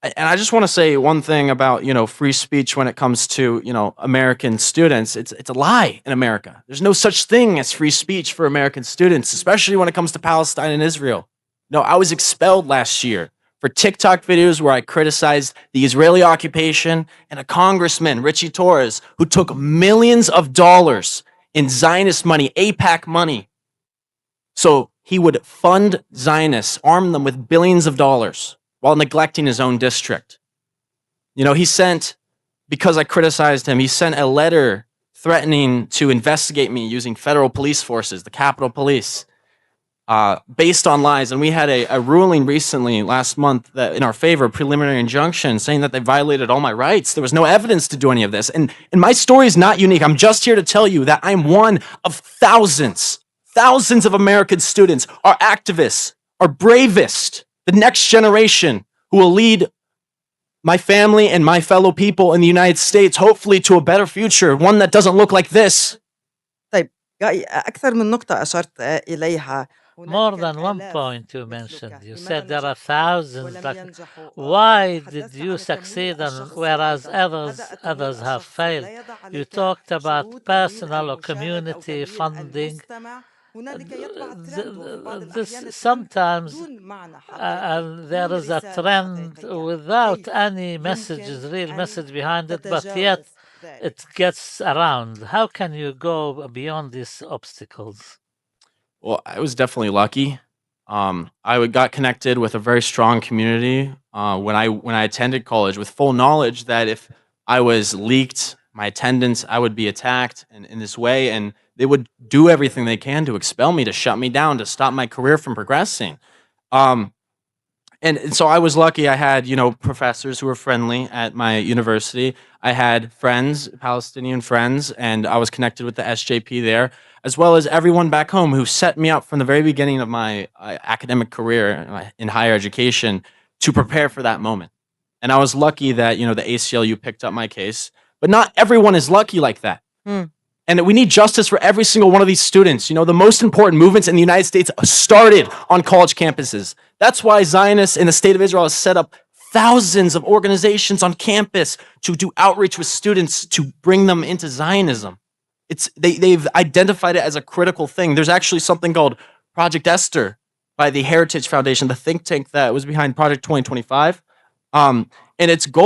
And I just want to say one thing about free speech when it comes to American students. It's a lie in America. There's no such thing as free speech for American students, especially when it comes to Palestine and Israel. No, I was expelled last year for TikTok videos where I criticized the Israeli occupation, and a congressman, Richie Torres, who took millions of dollars in Zionist money, APAC money. So he would fund Zionists, arm them with billions of dollars while neglecting his own district. He sent, because I criticized him, he sent a letter threatening to investigate me using federal police forces, the Capitol Police, based on lies. And we had a ruling recently, last month, that in our favor, a preliminary injunction, saying that they violated all my rights. There was no evidence to do any of this. And my story is not unique. I'm just here to tell you that I'm one of thousands of American students, our activists, our bravest, the next generation who will lead my family and my fellow people in the United States, hopefully to a better future, one that doesn't look like this. طيب أكثر من نقطة أشرت إليها. More than one point you mentioned. You said there are thousands. Like, why did you succeed and whereas others have failed? You talked about personal or community funding. This sometimes there is a trend without any messages, real message behind it, but yet it gets around. How can you go beyond these obstacles? Well, I was definitely lucky. I got connected with a very strong community when I attended college, with full knowledge that if I was leaked my attendance, I would be attacked in this way, and they would do everything they can to expel me, to shut me down, to stop my career from progressing. And so I was lucky. I had professors who were friendly at my university. I had friends, Palestinian friends, and I was connected with the SJP there, as well as everyone back home who set me up from the very beginning of my academic career in higher education to prepare for that moment. And I was lucky that the ACLU picked up my case, but not everyone is lucky like that. And we need justice for every single one of these students. The most important movements in the United States started on college campuses. That's why Zionists in the state of Israel has set up thousands of organizations on campus to do outreach with students to bring them into Zionism. They've identified it as a critical thing. There's actually something called Project Esther by the Heritage Foundation, the think tank that was behind Project 2025. And its goal